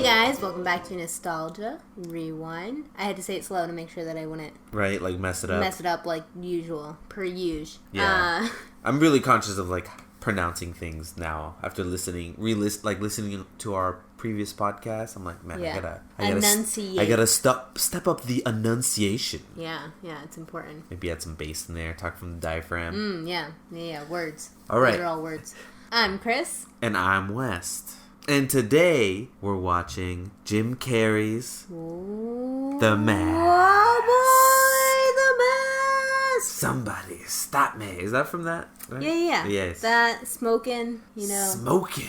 guys, welcome back to Nostalgia Rewind. I had to say it slow to make sure that I wouldn't mess it up like usual, per usual. Yeah. I'm really conscious of pronouncing things now after listening to our previous podcast. I'm like, man, yeah. I gotta step up the enunciation. Yeah, it's important. Maybe add some bass in there, talk from the diaphragm. Yeah, words. All right. Those are all words. I'm Kris. And I'm West. And today, we're watching Jim Carrey's The Mask. Oh boy, The Mask! Somebody stop me. Is that from that? Right? Yeah. Yes. That smoking, Smoking.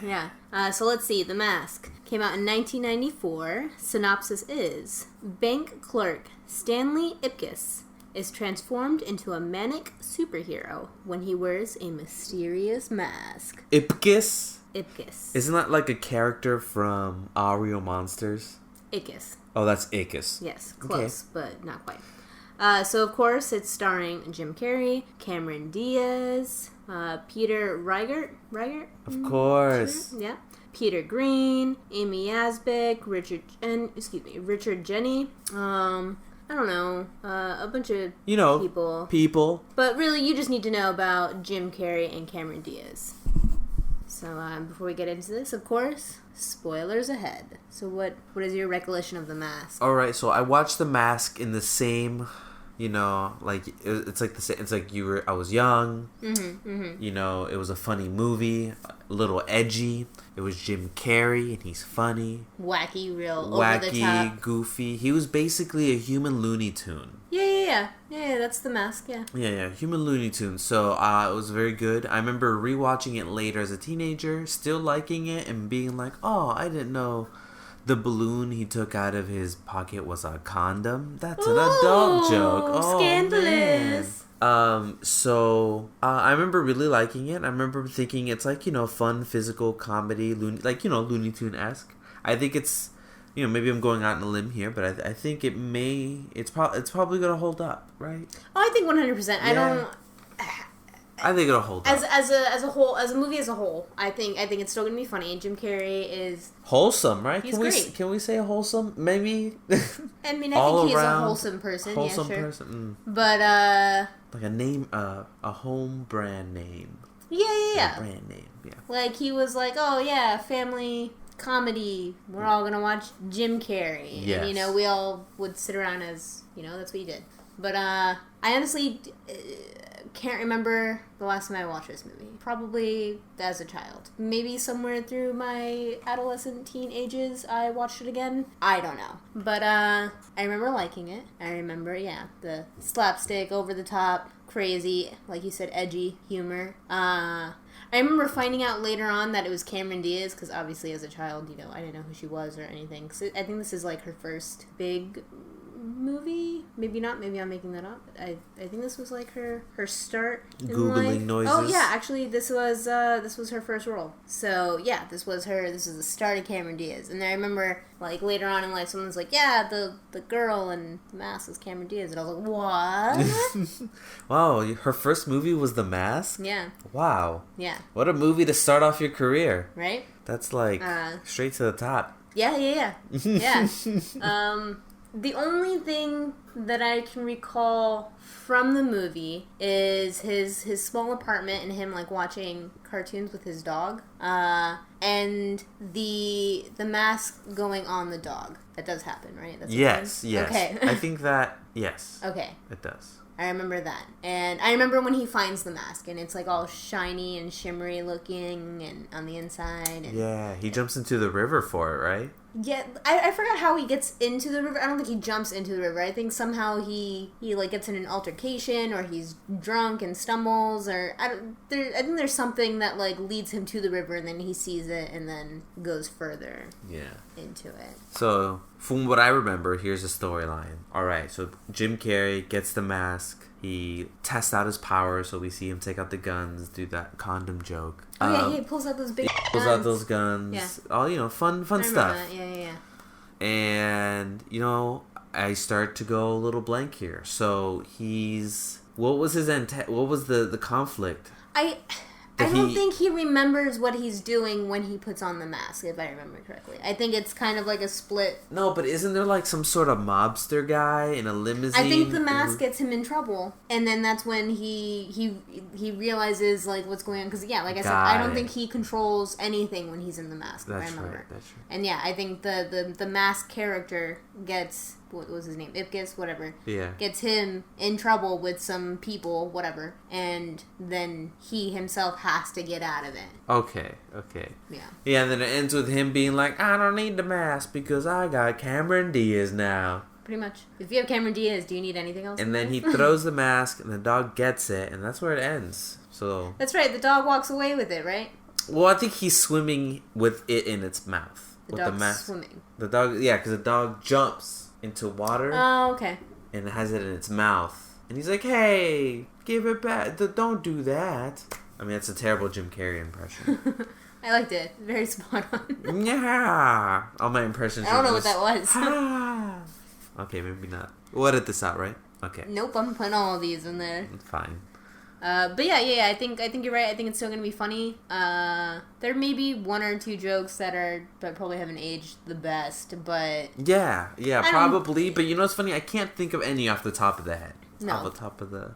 Yeah. So let's see. The Mask came out in 1994. Synopsis is: bank clerk Stanley Ipkiss is transformed into a manic superhero when he wears a mysterious mask. Ipkiss? Ipkiss. Isn't that like a character from Real Monsters? Ipkiss. Oh, that's Ipkiss. Yes, close, but not quite. So, of course, it's starring Jim Carrey, Cameron Diaz, Peter Riegert? Of course. Peter? Yeah. Peter Green, Amy Asbeck, Richard Jenny. I don't know, a bunch of people. But really, you just need to know about Jim Carrey and Cameron Diaz. So, before we get into this, of course, spoilers ahead. So, what is your recollection of The Mask? All right, so I watched The Mask in the same, it's like the same. It's like I was young. Mm-hmm. It was a funny movie, a little edgy. It was Jim Carrey, and he's funny. Wacky, over the top. Goofy. He was basically a human Looney Tune. Yeah, that's The Mask, yeah. Yeah, human Looney Tune. So, it was very good. I remember rewatching it later as a teenager, still liking it, and being like, oh, I didn't know the balloon he took out of his pocket was a condom. That's an adult joke. Oh, scandalous. Man. I remember really liking it. I remember thinking it's fun physical comedy, Looney Tune-esque. I think it's, maybe I'm going out on a limb here, but I think it's probably going to hold up, right? Oh, I think 100%. I think it'll hold up. As a movie as a whole, I think it's still gonna be funny. Jim Carrey is wholesome, right? He's great. Can we say wholesome? Maybe. I mean, I think he's a wholesome person. Wholesome yeah, sure. person. But like a name, a home brand name. Yeah. A brand name. Yeah. Like he was like, oh yeah, family comedy. We're all gonna watch Jim Carrey. Yes. And, we all would sit around as that's what he did. But I honestly can't remember the last time I watched this movie. Probably as a child. Maybe somewhere through my adolescent teen ages I watched it again. I don't know. But I remember liking it. I remember, the slapstick, over the top, crazy, like you said, edgy humor. I remember finding out later on that it was Cameron Diaz, because obviously as a child, I didn't know who she was or anything. So I think this is like her first big movie. Maybe not. Maybe I'm making that up. I think this was like her start in Googling life. noises. Oh yeah, actually this was her first role. So yeah, this was the start of Cameron Diaz. And I remember like later on in life someone's like, yeah, the girl in The Mask is Cameron Diaz, and I was like, what? Wow, her first movie was The Mask? Yeah. Wow. Yeah. What a movie to start off your career. Right? That's like straight to the top. Yeah. Yeah. The only thing that I can recall from the movie is his small apartment and him like watching cartoons with his dog, and the mask going on the dog. That does happen, right? That's yes. Okay. I think that yes. Okay. It does. I remember that. And I remember when he finds the mask, and it's like all shiny and shimmery looking and on the inside. And, yeah, he jumps into the river for it, right? Yeah, I forgot how he gets into the river. I don't think he jumps into the river. I think somehow he like gets in an altercation, or he's drunk and stumbles, or I think there's something that like leads him to the river, and then he sees it and then goes further into it. So, from what I remember, here's the storyline. All right, so Jim Carrey gets the mask. He tests out his power, so we see him take out the guns, do that condom joke. Oh yeah, he pulls out those big guns. Pulls out those guns. Yeah. All, fun stuff. That. Yeah. And, I start to go a little blank here. So, what was his what was the conflict? I don't think he remembers what he's doing when he puts on the mask, if I remember correctly. I think it's kind of like a split. No, but isn't there like some sort of mobster guy in a limousine? I think the mask gets him in trouble, and then that's when he realizes like what's going on. Because like I said, I don't think he controls anything when he's in the mask. That's I remember. Right. That's right. And I think the mask character gets, what was his name? Ipkiss, whatever. Yeah. Gets him in trouble with some people, whatever, and then he himself has to get out of it. Okay. Yeah. Yeah, and then it ends with him being like, I don't need the mask because I got Cameron Diaz now. Pretty much. If you have Cameron Diaz, do you need anything else? And then he throws the mask, and the dog gets it, and that's where it ends. So. That's right. The dog walks away with it, right? Well, I think he's swimming with it in its mouth. The dog's swimming. The dog, yeah, because the dog jumps into water. Oh, okay. And it has it in its mouth. And he's like, hey, give it back. Don't do that. I mean, that's a terrible Jim Carrey impression. I liked it. Very spot on. Yeah. All my impressions. I don't know what that was. Okay, maybe not. We'll edit this out, right? Okay. Nope, I'm putting all of these in there. Fine. But yeah, I think you're right. I think it's still gonna be funny. There may be one or two jokes that probably haven't aged the best, but yeah, probably. But you know what's funny? I can't think of any off the top of the head. No. Off the top of the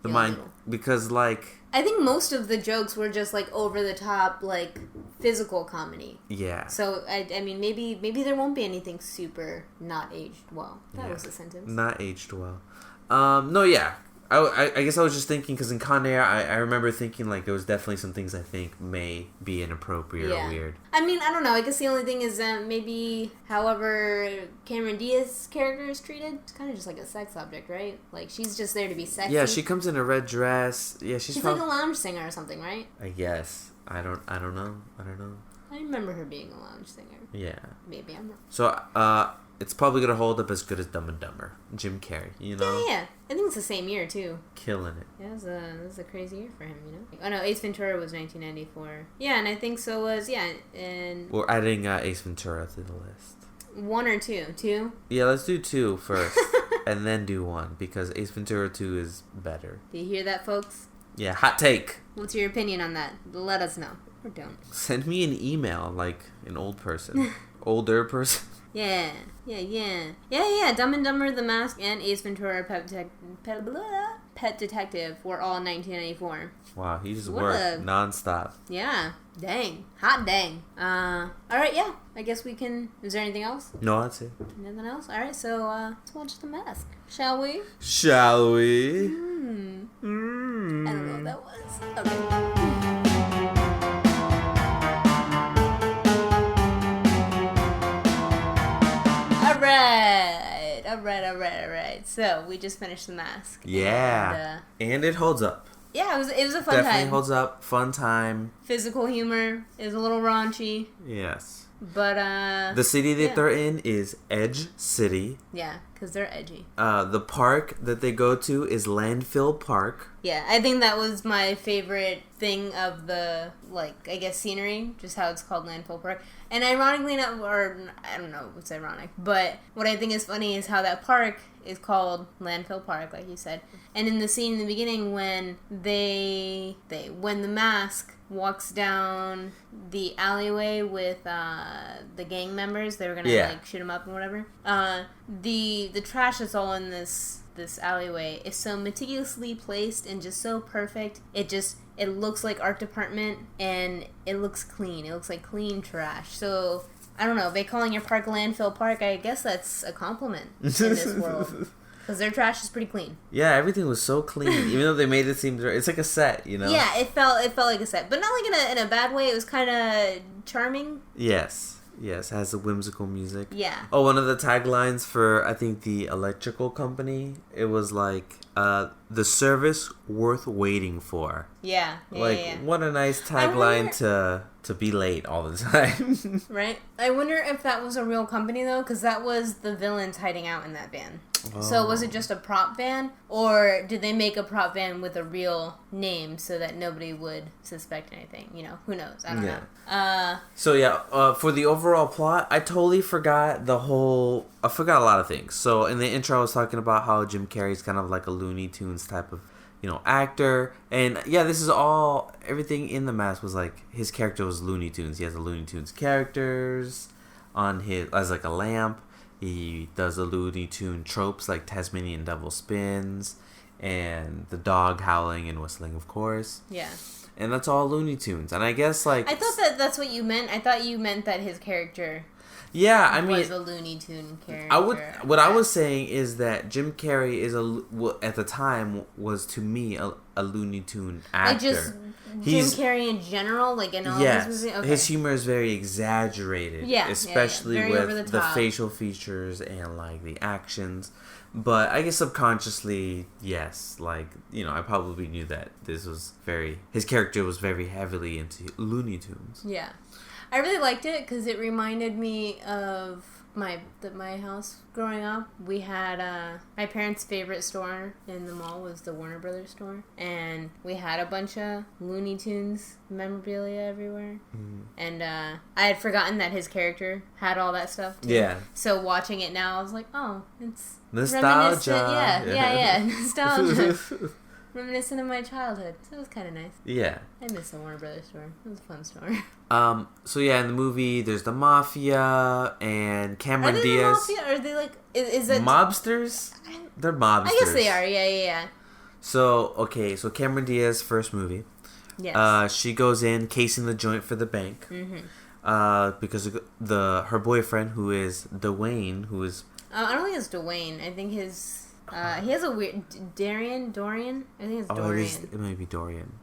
mind, because like I think most of the jokes were just like over the top, like physical comedy. Yeah. So I mean, maybe there won't be anything super not aged well. That was a sentence. Not aged well. No, yeah. I guess I was just thinking, because in Con Air, I remember thinking, like, there was definitely some things I think may be inappropriate or weird. I mean, I don't know. I guess the only thing is that maybe, however Cameron Diaz's character is treated, it's kind of just like a sex object, right? Like, she's just there to be sexy. Yeah, she comes in a red dress. Yeah, she's like a lounge singer or something, right? I guess. I don't know. I remember her being a lounge singer. Yeah. Maybe I'm wrong. So, it's probably going to hold up as good as Dumb and Dumber. Jim Carrey, you know? Yeah. I think it's the same year, too. Killing it. Yeah, it was a crazy year for him, you know? Oh, no, Ace Ventura was 1994. Yeah, and I think so was, and... We're adding Ace Ventura to the list. One or two? Two? Yeah, let's do two first, and then do one, because Ace Ventura 2 is better. Do you hear that, folks? Yeah, hot take. What's your opinion on that? Let us know. Or don't. Send me an email, like an old person. Older person. Yeah. Dumb and Dumber, The Mask, and Ace Ventura, Pet Detective were all 1994. Wow, he just worked nonstop. Yeah. Dang. Hot dang. Alright, yeah. I guess we can... Is there anything else? No, that's it. Nothing else? Alright, so let's watch The Mask. Shall we? Shall we? I don't know what that was. Okay. Alright. So, we just finished The Mask. Yeah. And it holds up. Yeah, it was a fun Definitely time. holds up. Fun time. Physical humor is a little raunchy. Yes. But, the city that they're in is Edge City. Yeah, because they're edgy. The park that they go to is Landfill Park. Yeah, I think that was my favorite thing of the, like, I guess scenery, just how it's called Landfill Park. And ironically, I don't know what's ironic, but what I think is funny is how that park is called Landfill Park, like you said. And in the scene in the beginning when when the Mask walks down the alleyway with the gang members, they were gonna like shoot him up and whatever. The trash that's all in this alleyway is so meticulously placed and just so perfect. It looks like art department, and it looks clean. It looks like clean trash. So, I don't know. They calling your park Landfill Park, I guess that's a compliment in this world. Because their trash is pretty clean. Yeah, everything was so clean. Even though they made it seem... It's like a set, you know? Yeah, it felt like a set. But not like in a bad way. It was kind of charming. Yes, it has the whimsical music. Yeah. Oh, one of the taglines for, I think, the electrical company, it was like, the service worth waiting for. Yeah. What a nice tagline to be late all the time. Right? I wonder if that was a real company, though, because that was the villains hiding out in that van. Oh. So was it just a prop van, or did they make a prop van with a real name so that nobody would suspect anything? You know, who knows? I don't know. So for the overall plot, I totally forgot I forgot a lot of things. So in the intro, I was talking about how Jim Carrey's kind of like a Looney Tunes type of, actor. And yeah, this is all, everything in The Mask was like, his character was Looney Tunes. He has the Looney Tunes characters on his, as like a lamp. He does the Looney Tune tropes like Tasmanian devil spins and the dog howling and whistling, of course. Yeah. And that's all Looney Tunes. And I guess like... I thought that's what you meant. I thought you meant that his character... Yeah, I mean... was a Looney Tune character. What I was saying is that Jim Carrey is at the time was to me a Looney Tune actor. Like just Jim Carrey in general, like in all his movies? Okay. His humor is very exaggerated. Yeah, especially Very with the facial features and like the actions. But I guess subconsciously, yes, like, I probably knew that his character was very heavily into Looney Tunes. Yeah. I really liked it because it reminded me of my house growing up. We had my parents' favorite store in the mall was the Warner Brothers store, and we had a bunch of Looney Tunes memorabilia everywhere. And I had forgotten that his character had all that stuff too. Yeah. So watching it now, I was like, oh, it's nostalgia. Yeah, nostalgia. Reminiscent of my childhood. So it was kind of nice. Yeah. I miss the Warner Brothers store. It was a fun store. So yeah, in the movie, there's the mafia and Cameron Diaz. Are they the mafia? Or are they like... Is it... Mobsters? They're mobsters. I guess they are. Yeah. So Cameron Diaz's first movie. Yes. She goes in casing the joint for the bank. Mm-hmm. Because her boyfriend, who is Dwayne, who is... I don't think it's Dwayne. I think his... he has a weird... Dorian? I think it's Dorian. It may be Dorian.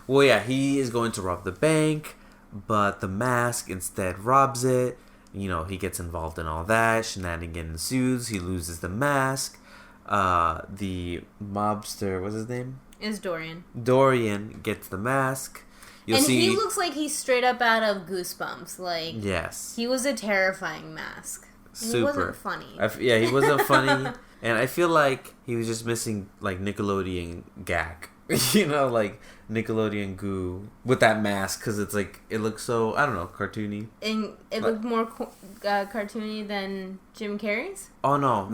Well, yeah, he is going to rob the bank, but the mask instead robs it. He gets involved in all that. Shenanigans ensues. He loses the mask. The mobster, what's his name? It's Dorian. Dorian gets the mask. He looks like he's straight up out of Goosebumps. Like, yes. He was a terrifying mask. Super. He wasn't funny. He wasn't funny. And I feel like he was just missing, like, Nickelodeon gag. Like, Nickelodeon goo with that mask. Because it's, like, it looks so, I don't know, cartoony. And it looked more cartoony than Jim Carrey's? Oh, no.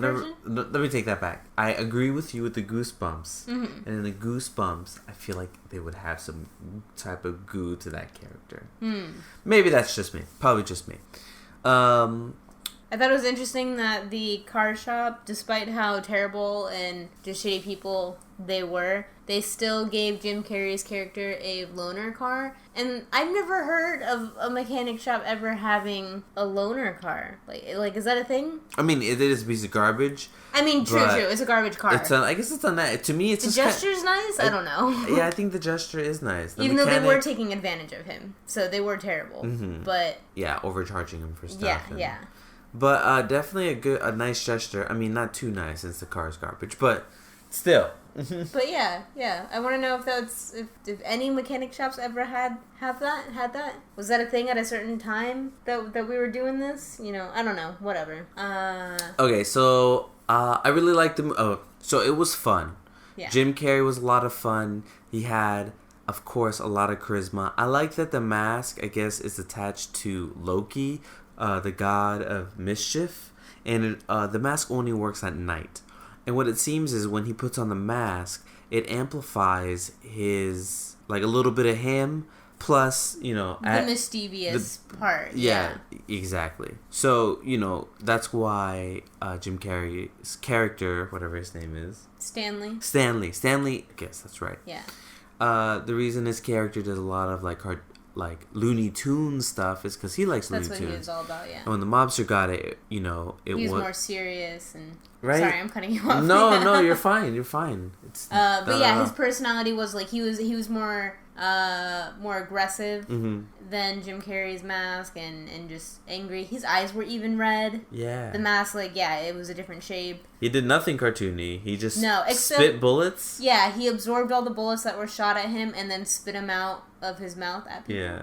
Let me take that back. I agree with you with the Goosebumps. Mm-hmm. And in the Goosebumps, I feel like they would have some type of goo to that character. Maybe that's just me. Probably just me. I thought it was interesting that the car shop, despite how terrible and just shitty people they were, they still gave Jim Carrey's character a loaner car. And I've never heard of a mechanic shop ever having a loaner car. Like is that a thing? I mean, it is a piece of garbage. I mean, true. It's a garbage car. I guess it's on that. To me, it's the gesture's nice. I don't know. Yeah, I think the gesture is nice. Even though they were taking advantage of him, so they were terrible. Mm-hmm. But yeah, overcharging him for stuff. Yeah. But definitely a nice gesture. I mean, not too nice since the car's garbage, but still. But yeah. I want to know if any mechanic shops ever had that. Was that a thing at a certain time that we were doing this? I don't know. Whatever. Okay, so I really liked so it was fun. Yeah. Jim Carrey was a lot of fun. He had, of course, a lot of charisma. I like that the mask, I guess, is attached to Loki, the god of mischief, and the mask only works at night. And what it seems is when he puts on the mask, it amplifies his, like, a little bit of him, plus, the mischievous part. Yeah, exactly. So, that's why Jim Carrey's character, whatever his name is. Stanley Ipkiss, that's right. Yeah. The reason his character does a lot of, like Looney Tunes stuff is because he likes Looney Tunes. That's what he was all about, yeah. And when the mobster got it, he was more serious and... Right? Sorry, I'm cutting you off. No, you're fine. But yeah, his personality was like he was more aggressive than Jim Carrey's mask and just angry. His eyes were even red. Yeah. The mask, it was a different shape. He did nothing cartoony. He just spit bullets. Yeah, he absorbed all the bullets that were shot at him and then spit them out of his mouth at people. Yeah.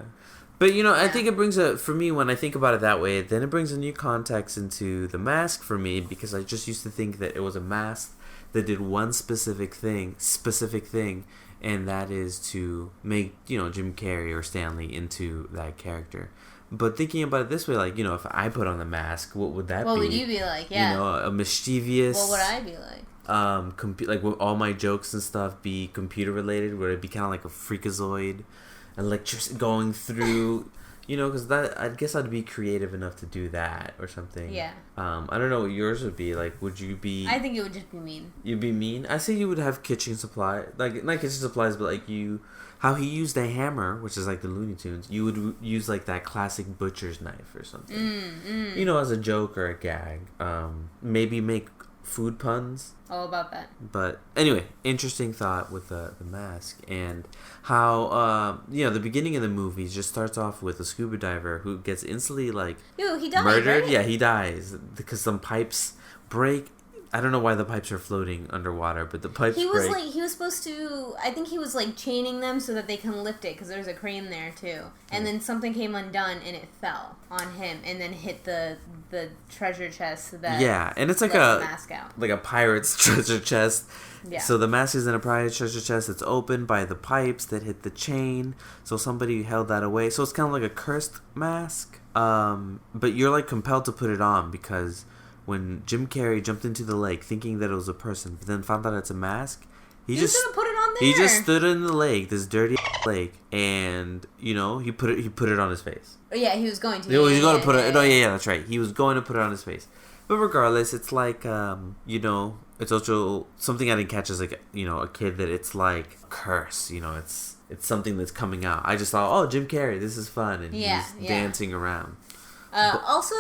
But, I think it brings for me, when I think about it that way, then it brings a new context into the mask for me, because I just used to think that it was a mask that did one specific thing, and that is to make, Jim Carrey or Stanley into that character. But thinking about it this way, like, if I put on the mask, what would that be? What would you be like? Yeah. A mischievous... What would I be like? Like, would all my jokes and stuff be computer related? Would it be kind of like a freakazoid, electricity going through? Because I guess I'd be creative enough to do that or something. Yeah. I don't know what yours would be. Like, would you be... I think it would just be mean. You'd be mean? I say you would have kitchen supply. Like, not kitchen supplies, but like how he used a hammer, which is like the Looney Tunes, you would use like that classic butcher's knife or something. As a joke or a gag. Maybe make food puns. All about that. But anyway, interesting thought with the mask and how the beginning of the movie just starts off with a scuba diver who gets instantly he died, murdered. right? Yeah, he dies because some pipes break. I don't know why the pipes are floating underwater, but the pipes break. He was supposed to, I think he was chaining them so that they can lift it because there's a crane there too. And then something came undone and it fell on him and then hit the treasure chest that and it's like the mask out. Like a pirate's treasure chest. Yeah. So the mask is in a pirate's treasure chest. It's opened by the pipes that hit the chain. So somebody held that away. So it's kind of like a cursed mask. But you're compelled to put it on because when Jim Carrey jumped into the lake thinking that it was a person, but then found out it's a mask, He's gonna put it on there. He just stood in the lake, this dirty lake, and he put it on his face. Yeah, he was going to. He was going to put it. No, yeah, that's right. He was going to put it on his face. But regardless, it's it's also something I didn't catch as a kid that it's like a curse. It's something that's coming out. I just thought, oh, Jim Carrey, this is fun, and he's dancing around. Also,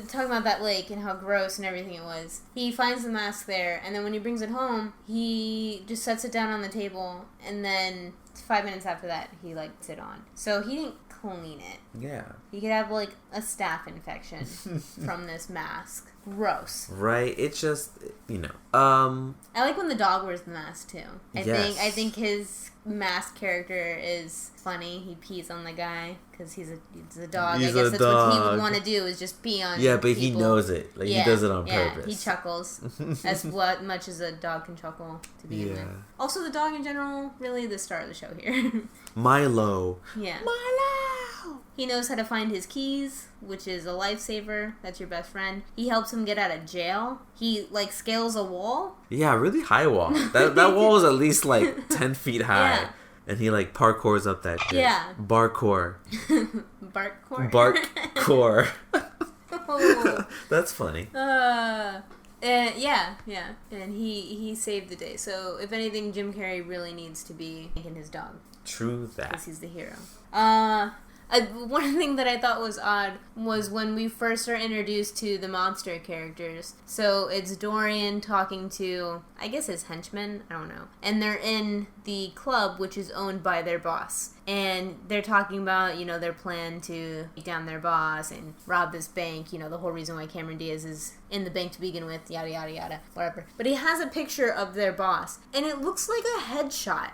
talking about that lake and how gross and everything it was, he finds the mask there, and then when he brings it home, he just sets it down on the table, and then 5 minutes after that, he puts it on. So he didn't clean it. Yeah. He could have a staph infection from this mask. Gross. Right. It's just I like when the dog wears the mask too. I Yes. think his mask character is funny. He pees on the guy because he's a dog. He's I guess a that's dog. what he would want to do is just pee on. Yeah, but people. he knows it. He does it on purpose. He chuckles as much as a dog can chuckle to begin with. Also, the dog in general, really the star of the show here. Milo. Yeah. Milo. He knows how to find his keys, which is a lifesaver. That's your best friend. He helps him get out of jail. He scales a wall. Yeah, really high wall. That wall was at least 10 feet high. Yeah. And he parkours up that shit. Yeah. Barkcore. Barkcore. Barkcore. Oh. That's funny. Yeah. And he saved the day. So if anything, Jim Carrey really needs to be thanking his dog. True that. Because he's the hero. One thing that I thought was odd was when we first are introduced to the monster characters. So it's Dorian talking to, I guess, his henchmen. I don't know. And they're in the club, which is owned by their boss. And they're talking about, their plan to take down their boss and rob this bank. The whole reason why Cameron Diaz is in the bank to begin with, yada, yada, yada, whatever. But he has a picture of their boss, and it looks like a headshot.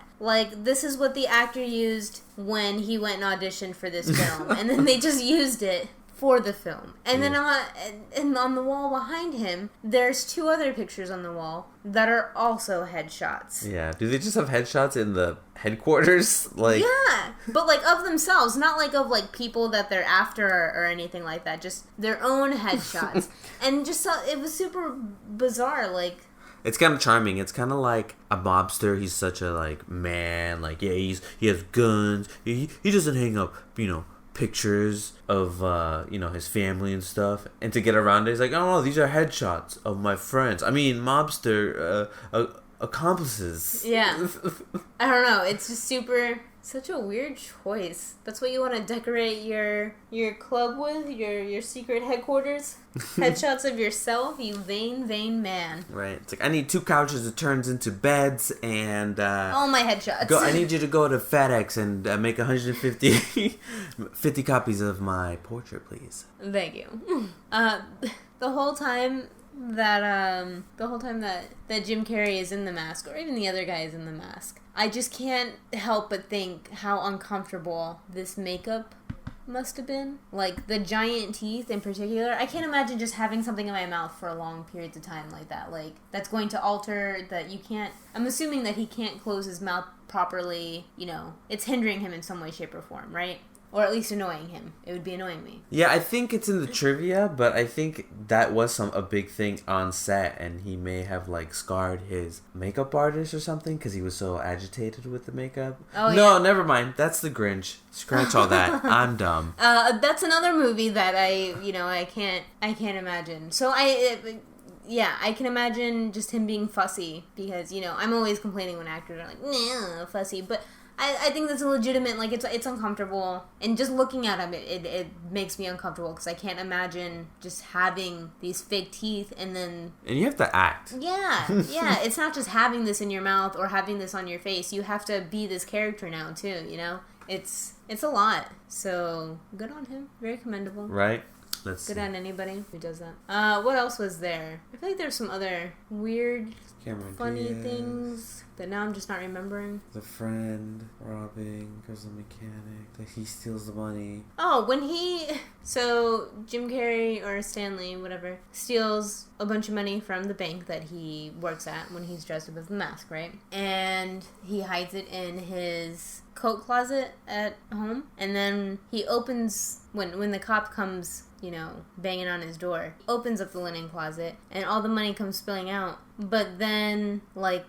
This is what the actor used when he went and auditioned for this film. And then they just used it for the film. And then on the wall behind him, there's 2 other pictures on the wall that are also headshots. Yeah. Do they just have headshots in the headquarters? Yeah. But of themselves, not of people that they're after or anything like that. Just their own headshots. And just it was super bizarre. It's kind of charming. It's kind of like a mobster. He's such a man. He has guns. He doesn't hang up pictures of his family and stuff. And to get around it, he's like, oh no, these are headshots of my friends. I mean, mobster accomplices. Yeah. I don't know. It's just such a weird choice. That's what you want to decorate your club with? Your secret headquarters? Headshots of yourself, you vain man. Right. It's I need 2 couches that turns into beds and... all my headshots. I need you to go to FedEx and make 150 50 copies of my portrait, please. Thank you. The whole time that Jim Carrey is in the mask, or even the other guy is in the mask, I just can't help but think how uncomfortable this makeup must have been. The giant teeth in particular. I can't imagine just having something in my mouth for long periods of time like that. That's going to alter that you can't... I'm assuming that he can't close his mouth properly. It's hindering him in some way, shape, or form, right? Or at least annoying him. It would be annoying me. Yeah, I think it's in the trivia, but I think that was a big thing on set, and he may have like scarred his makeup artist or something because he was so agitated with the makeup. Oh, no, yeah. Never mind. That's the Grinch. Scratch all that. I'm dumb. That's another movie that I can't imagine. So I can imagine just him being fussy because, I'm always complaining when actors are like, nah, fussy, but I think that's a legitimate, like, it's uncomfortable, and just looking at him, it makes me uncomfortable, because I can't imagine just having these fake teeth, and then... And you have to act. Yeah, it's not just having this in your mouth, or having this on your face, you have to be this character now, too, It's a lot, so good on him, very commendable. Right. Good on anybody who does that. What else was there? I feel like there's some other weird, funny things that now I'm just not remembering. The friend robbing, goes the mechanic, that he steals the money. Oh, so Jim Carrey or Stanley, whatever, steals a bunch of money from the bank that he works at when he's dressed up as the mask, right? And he hides it in his coat closet at home, and then he opens, when the cop comes, banging on his door, he opens up the linen closet, and all the money comes spilling out. But then, right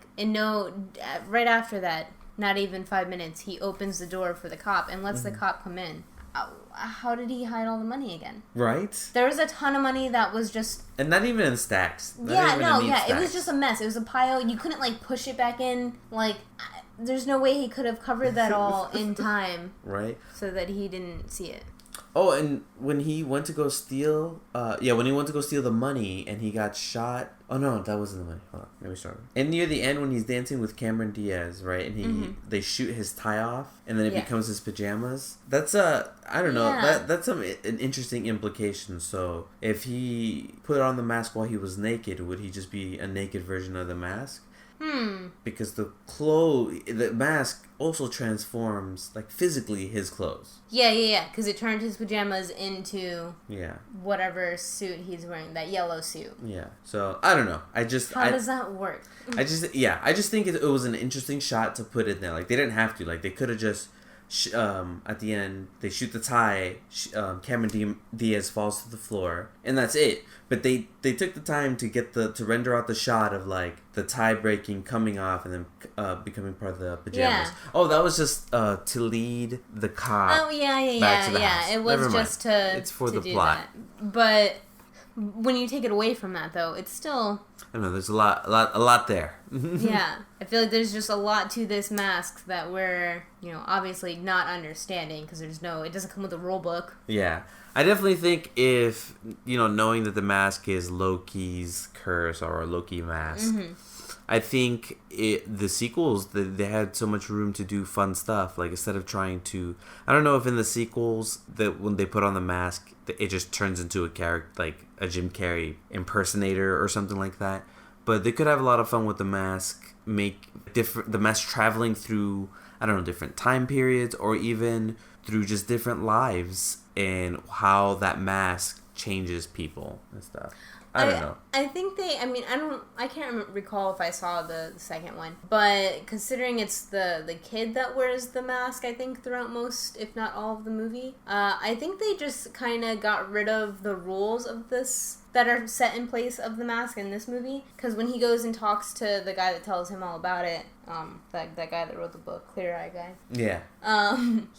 after that, not even 5 minutes, he opens the door for the cop and lets the cop come in. How did he hide all the money again? Right? There was a ton of money that was just... And not even in stacks. It was just a mess. It was a pile. You couldn't, push it back in. There's no way he could have covered that all in time. Right. So that he didn't see it. Oh, and when he went to go steal... when he went to go steal the money and he got shot... Oh, no, that wasn't the money. Hold on. Let me start. And near the end when he's dancing with Cameron Diaz, right? And they shoot his tie off and then it becomes his pajamas. That's I don't know. Yeah. That's an interesting implication. So if he put on the mask while he was naked, would he just be a naked version of the mask? Because the mask also transforms, physically his clothes. Yeah. Because it turned his pajamas into whatever suit he's wearing, that yellow suit. Yeah. So, I don't know. How does that work? I just think it was an interesting shot to put in there. They didn't have to. They could have just... at the end, they shoot the tie. Cameron Diaz falls to the floor, and that's it. But they took the time to render out the shot of the tie breaking, coming off, and then becoming part of the pajamas. Yeah. Oh, that was just to lead the cop. Oh back to the house. It was just to. It's for the plot. That. But when you take it away from that, though, it's still... I don't know, there's a lot there. Yeah. I feel like there's just a lot to this mask that we're, obviously not understanding because it doesn't come with a rule book. Yeah. I definitely think if, knowing that the mask is Loki's curse or a Loki mask, I think the sequels, they had so much room to do fun stuff. Instead of trying to... I don't know if in the sequels, that when they put on the mask, it just turns into a character, a Jim Carrey impersonator or something like that. But they could have a lot of fun with the mask, make the mask traveling through, I don't know, different time periods, or even through just different lives, and how that mask changes people and stuff. I don't know. I think I can't recall if I saw the second one, but considering it's the kid that wears the mask, I think throughout most, if not all of the movie, I think they just kind of got rid of the rules of this that are set in place of the mask in this movie, because when he goes and talks to the guy that tells him all about it, that guy that wrote the book, Clear Eye guy. Yeah.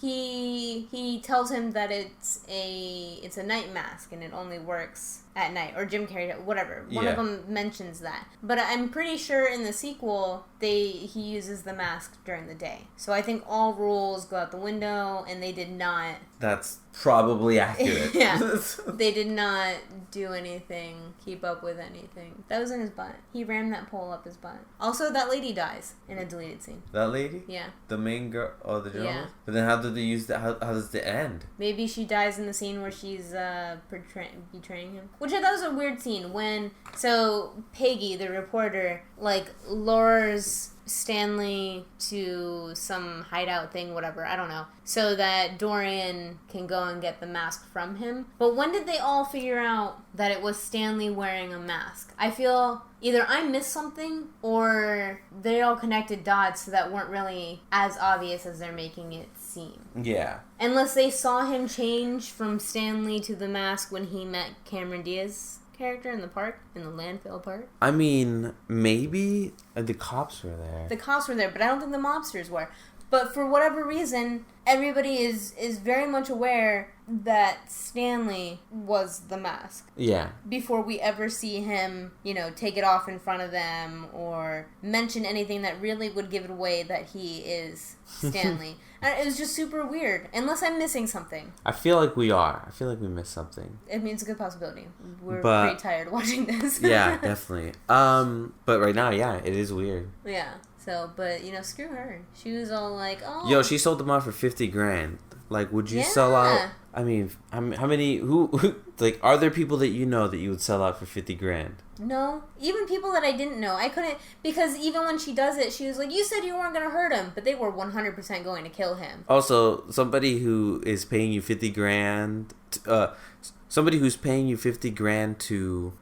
He tells him that it's a night mask and it only works at night, or Jim Carrey, whatever. One of them mentions that. But I'm pretty sure in the sequel he uses the mask during the day. So I think all rules go out the window, and they did not... That's probably accurate. Yeah. They did not do anything, keep up with anything. That was in his butt. He rammed that pole up his butt. Also, that lady dies in a deleted scene. That lady? Yeah. The main girl? Oh, the journalist? Yeah. But then how did they use that? How does it end? Maybe she dies in the scene where she's betraying him. Which I thought was a weird scene when... So, Peggy, the reporter, lures Stanley to some hideout thing, whatever, I don't know, so that Dorian can go and get the mask from him. But when did they all figure out that it was Stanley wearing a mask? I feel either I missed something, or they all connected dots that weren't really as obvious as they're making it seen. Yeah. Unless they saw him change from Stanley to the mask when he met Cameron Diaz's character in the park, in the landfill park. I mean, maybe the cops were there. The cops were there, but I don't think the mobsters were. But for whatever reason, everybody is very much aware that Stanley was the mask. Yeah. Before we ever see him, take it off in front of them or mention anything that really would give it away that he is Stanley. And it was just super weird. Unless I'm missing something. I feel like we are. I feel like we missed something. I mean, it's a good possibility. We're pretty tired watching this. Yeah, definitely. But right now, yeah, it is weird. Yeah. So, but, screw her. She was all like, oh. Yo, she sold them out for $50,000. Like, would you sell out? I mean, how many, who, like, are there people that you know that you would sell out for $50,000? No. Even people that I didn't know. I couldn't, because even when she does it, she was like, you said you weren't going to hurt him. But they were 100% going to kill him. Also, somebody who is paying you $50,000, somebody who's paying you $50,000 to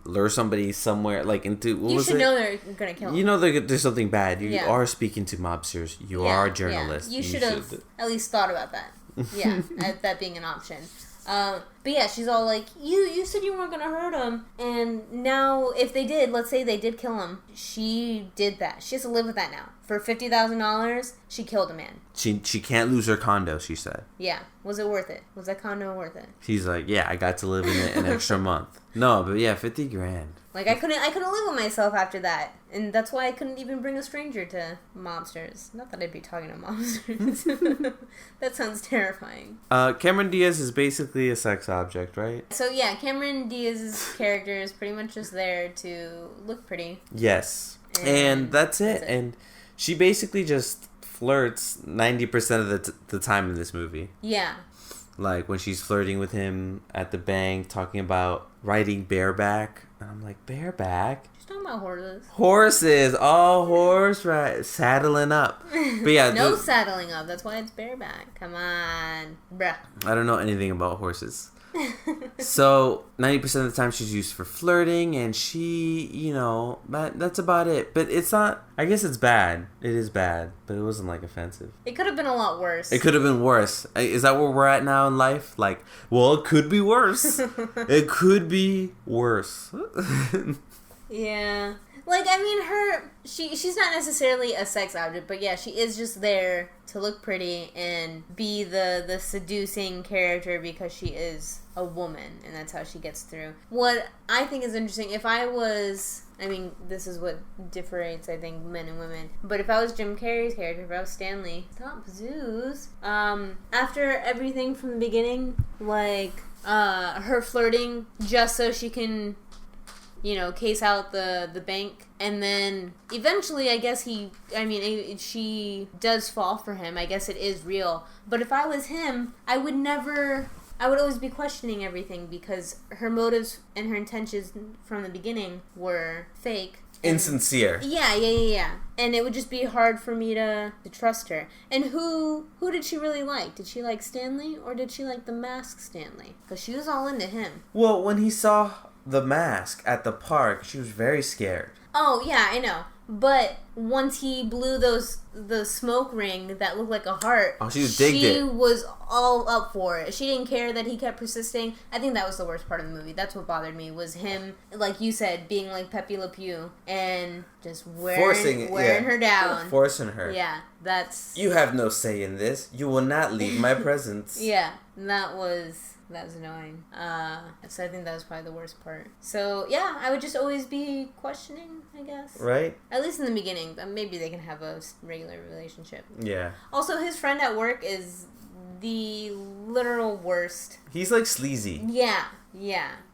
lure somebody somewhere, like into you should know they're gonna kill him. You know there's something bad. You are speaking to mobsters. You are a journalist. Yeah. You should have at least thought about that. Yeah, that being an option. But yeah, she's all like, you said you weren't gonna hurt him, and now if they did, let's say they did kill him, she did that. She has to live with that now. For $50,000, she killed a man. She can't lose her condo, she said. Yeah. Was it worth it? Was that condo worth it? She's like, yeah, I got to live in it an extra month. No, but yeah, $50,000. Like, I couldn't live with myself after that. And that's why I couldn't even bring a stranger to mobsters. Not that I'd be talking to mobsters. That sounds terrifying. Cameron Diaz is basically a sex object, right? So yeah, Cameron Diaz's character is pretty much just there to look pretty. Yes. And that's it. And she basically just flirts 90% of the time in this movie. Yeah. Like when she's flirting with him at the bank, talking about riding bareback. And I'm like, bareback? She's talking about horses. Horses! Oh, horse ride. Saddling up. But yeah. No saddling up. That's why it's bareback. Come on. Bruh. I don't know anything about horses. So 90% of the time she's used for flirting, and she, that's about it. But it's not, I guess it's bad. It is bad, but it wasn't like offensive. It could have been a lot worse. It could have been worse. Is that where we're at now in life? Like, well, it could be worse. It could be worse. Yeah. Like, I mean, she's not necessarily a sex object, but yeah, she is just there to look pretty and be the seducing character because she is a woman, and that's how she gets through. What I think is interesting, if I was, this is what differentiates, I think, men and women, but if I was Jim Carrey's character, if I was Stanley, stop Zeus, after everything from the beginning, like, her flirting just so she can, case out the bank. And then eventually, I guess she does fall for him. I guess it is real. But if I was him, I would always be questioning everything because her motives and her intentions from the beginning were fake. Insincere. Yeah. And it would just be hard for me to trust her. And who did she really like? Did she like Stanley or did she like the mask Stanley? Because she was all into him. Well, when he saw the mask at the park, she was very scared. Oh, yeah, I know. But once he blew the smoke ring that looked like a heart, she was all up for it. She didn't care that he kept persisting. I think that was the worst part of the movie. That's what bothered me, was him, like you said, being like Pepe Le Pew and just wearing her down. Forcing her. Yeah, that's... You have no say in this. You will not leave my presence. Yeah, that was annoying. So I think that was probably the worst part. So, yeah, I would just always be questioning, I guess. Right? At least in the beginning. But maybe they can have a regular relationship. Yeah. Also, his friend at work is the literal worst. He's like sleazy. Yeah.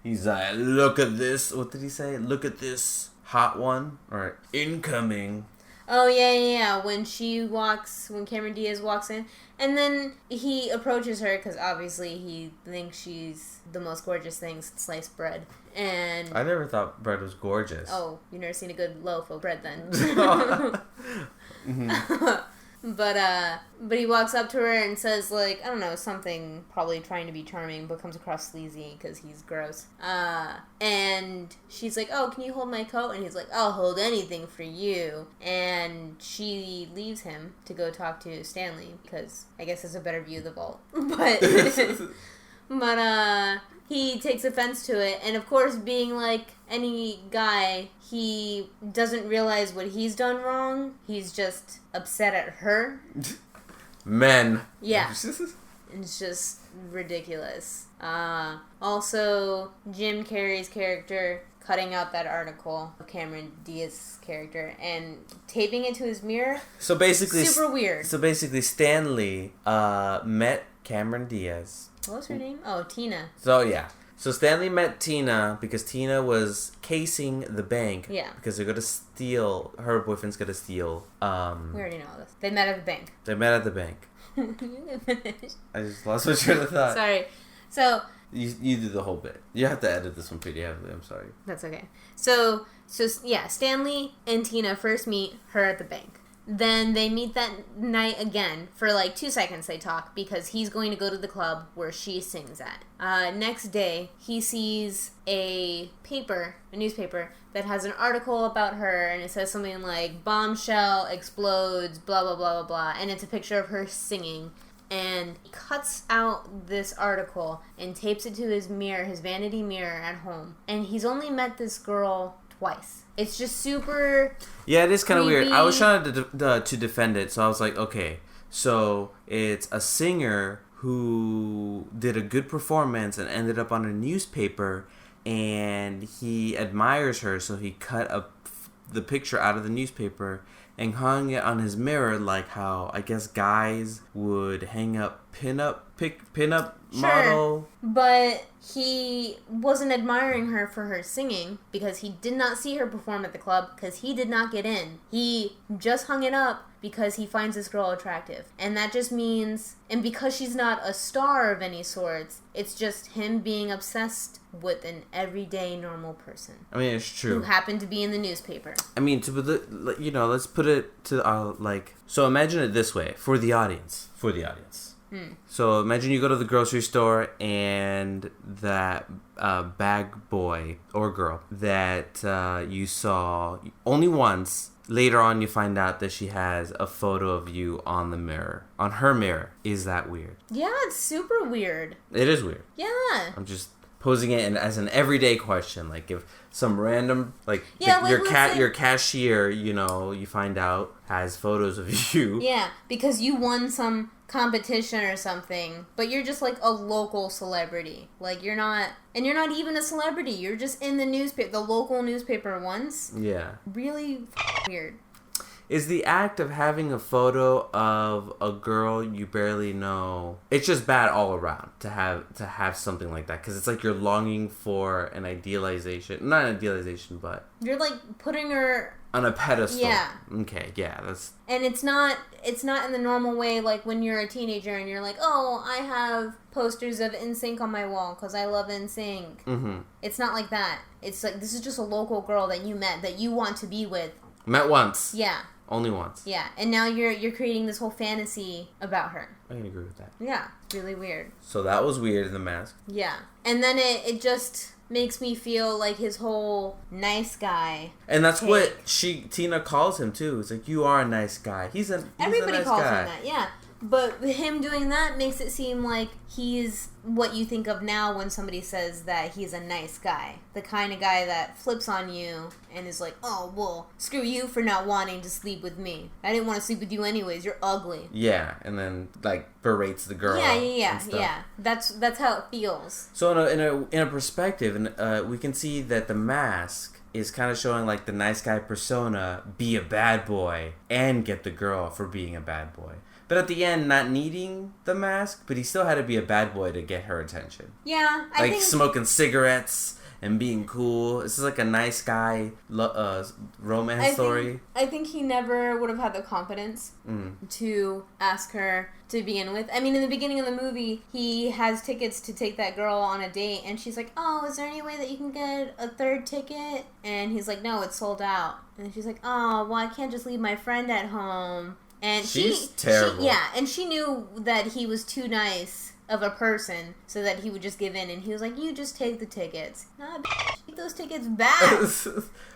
He's like, look at this. What did he say? Look at this hot one. Or incoming. Oh, yeah. When Cameron Diaz walks in, and then he approaches her because obviously he thinks she's the most gorgeous thing since sliced bread. And I never thought bread was gorgeous. Oh, you never seen a good loaf of bread then. Mm-hmm. But he walks up to her and says, like, I don't know, something, probably trying to be charming, but comes across sleazy because he's gross. And she's like, oh, can you hold my coat? And he's like, I'll hold anything for you. And she leaves him to go talk to Stanley because I guess it's a better view of the vault. But he takes offense to it, and of course, being like any guy, he doesn't realize what he's done wrong. He's just upset at her. Men. Yeah. It's just ridiculous. Also, Jim Carrey's character cutting out that article of Cameron Diaz's character and taping it to his mirror. So basically, super weird. So basically, Stanley met Cameron Diaz. What was her name? Oh, Tina. So yeah. So Stanley met Tina because Tina was casing the bank. Yeah. Because they're gonna steal. Her boyfriend's gonna steal. We already know this. They met at the bank. They met at the bank. I just lost my train of thought. Sorry. So. You do the whole bit. You have to edit this one pretty heavily. I'm sorry. That's okay. So yeah, Stanley and Tina first meet her at the bank. Then they meet that night again. For like 2 seconds they talk because he's going to go to the club where she sings at. Next day, he sees a newspaper, that has an article about her, and it says something like, bombshell explodes, blah, blah, blah, blah, blah. And it's a picture of her singing. And he cuts out this article and tapes it to his mirror, his vanity mirror at home. And he's only met this girl twice. It's just super. Yeah, it is kind of weird. I was trying to defend it, so I was like, okay, so it's a singer who did a good performance and ended up on a newspaper, and he admires her, so he cut the picture out of the newspaper and hung it on his mirror, like how I guess guys would hang up pinup model. But he wasn't admiring her for her singing because he did not see her perform at the club because he did not get in. He just hung it up because he finds this girl attractive. And that just means, and because she's not a star of any sorts, it's just him being obsessed with an everyday normal person. I mean, it's true. Who happened to be in the newspaper. I mean, let's put it to so imagine it this way for the audience. So imagine you go to the grocery store and that bag boy or girl that you saw only once. Later on, you find out that she has a photo of you on her mirror. Is that weird? Yeah, it's super weird. It is weird. Yeah. I'm just posing it as an everyday question. Like if some random, your cashier, you find out has photos of you. Yeah, because you won some competition or something, but you're just like a local celebrity. Like you're not even a celebrity. You're just in the newspaper, the local newspaper once. Yeah. Really weird. Is the act of having a photo of a girl you barely know, it's just bad all around to have something like that, because it's like you're longing for an idealization, not an idealization, but you're like putting her on a pedestal. Yeah. Okay, yeah, that's. And it's not in the normal way, like when you're a teenager and you're like, oh, I have posters of NSYNC on my wall because I love NSYNC. Mm-hmm. It's not like that. It's like, this is just a local girl that you met, that you want to be with. Met once. Yeah. Only once. Yeah, and now you're creating this whole fantasy about her. I can agree with that. Yeah, it's really weird. So that was weird in The Mask. Yeah, and then it just makes me feel like his whole nice guy. And that's what Tina calls him too. It's like, you are a nice guy. Everybody nice calls him that. Yeah. But him doing that makes it seem like he's what you think of now when somebody says that he's a nice guy. The kind of guy that flips on you and is like, oh, well, screw you for not wanting to sleep with me. I didn't want to sleep with you anyways. You're ugly. Yeah, and then, berates the girl. Yeah. That's how it feels. So in a perspective, we can see that The Mask is kind of showing, the nice guy persona, be a bad boy, and get the girl for being a bad boy. But at the end, not needing the mask, but he still had to be a bad boy to get her attention. Yeah, I think smoking cigarettes and being cool. This is like a nice guy romance story. I think he never would have had the confidence to ask her to begin with. I mean, in the beginning of the movie, he has tickets to take that girl on a date, and she's like, oh, is there any way that you can get a third ticket? And he's like, no, it's sold out. And she's like, oh, well, I can't just leave my friend at home. And she's terrible. And she knew that he was too nice of a person so that he would just give in, and he was like, you just take the tickets. Nah, take those tickets back.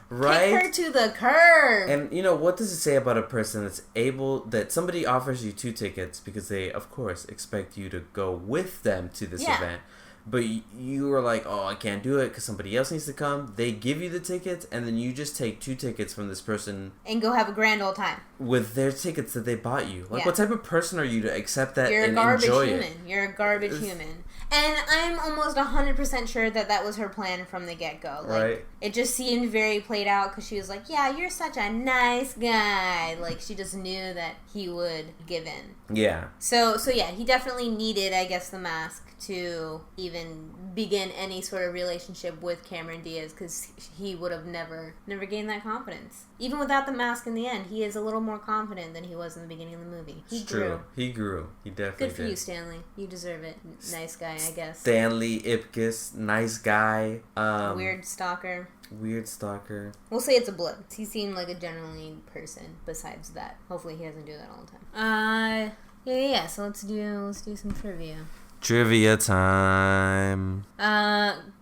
Right? Kick her to the curb. And you know, what does it say about a person that somebody offers you 2 tickets because they, of course, expect you to go with them to this event, but you were like, oh, I can't do it because somebody else needs to come. They give you the tickets, and then you just take 2 tickets from this person and go have a grand old time with their tickets that they bought you. Like, what type of person are you to accept that You're and a garbage enjoy human. it? You're a garbage human. And I'm almost 100% sure that was her plan from the get-go. Like, right. It just seemed very played out because she was like, yeah, you're such a nice guy. Like, she just knew that he would give in. Yeah. So yeah, he definitely needed, I guess, the mask to even begin any sort of relationship with Cameron Diaz, because he would have never gained that confidence. Even without the mask in the end, he is a little more confident than he was in the beginning of the movie. He grew. He grew. He definitely Good for you, Stanley. You deserve it. Nice guy, I guess. Stanley Ipkiss, nice guy. Weird stalker. We'll say it's a blip. He seemed like a genuine person besides that. Hopefully he doesn't do that all the time. Yeah. So let's do some trivia. Trivia time.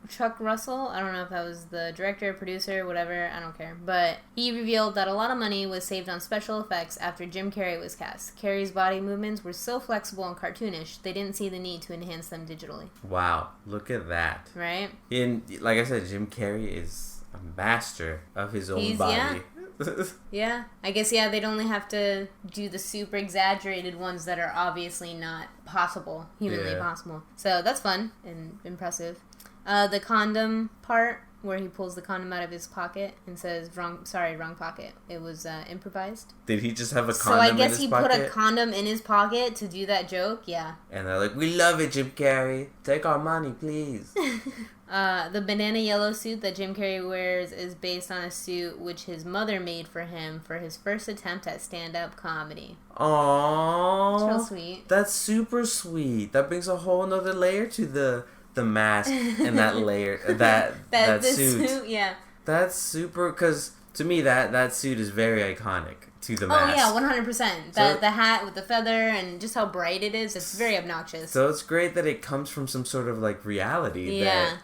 Chuck Russell, I don't know if that was the director, producer, whatever, I don't care. But he revealed that a lot of money was saved on special effects after Jim Carrey was cast. Carrey's body movements were so flexible and cartoonish, they didn't see the need to enhance them digitally. Wow, look at that. Right? And like I said, Jim Carrey is a master of his own body. Yeah. I guess, they'd only have to do the super exaggerated ones that are obviously not possible, humanly possible. So that's fun and impressive. The condom part, where he pulls the condom out of his pocket and says, wrong pocket. It was improvised. Did he just have a condom in his pocket? So I guess he put a condom in his pocket to do that joke, yeah. And they're like, we love it, Jim Carrey. Take our money, please. The banana yellow suit that Jim Carrey wears is based on a suit which his mother made for him for his first attempt at stand-up comedy. Aww. It's real sweet. That's super sweet. That brings a whole nother layer to the mask and that layer, that suit. Yeah. That's super, because to me that suit is very iconic to the mask. Oh yeah, 100%. The hat with the feather and just how bright it is, it's very obnoxious. So it's great that it comes from some sort of like reality. Yeah.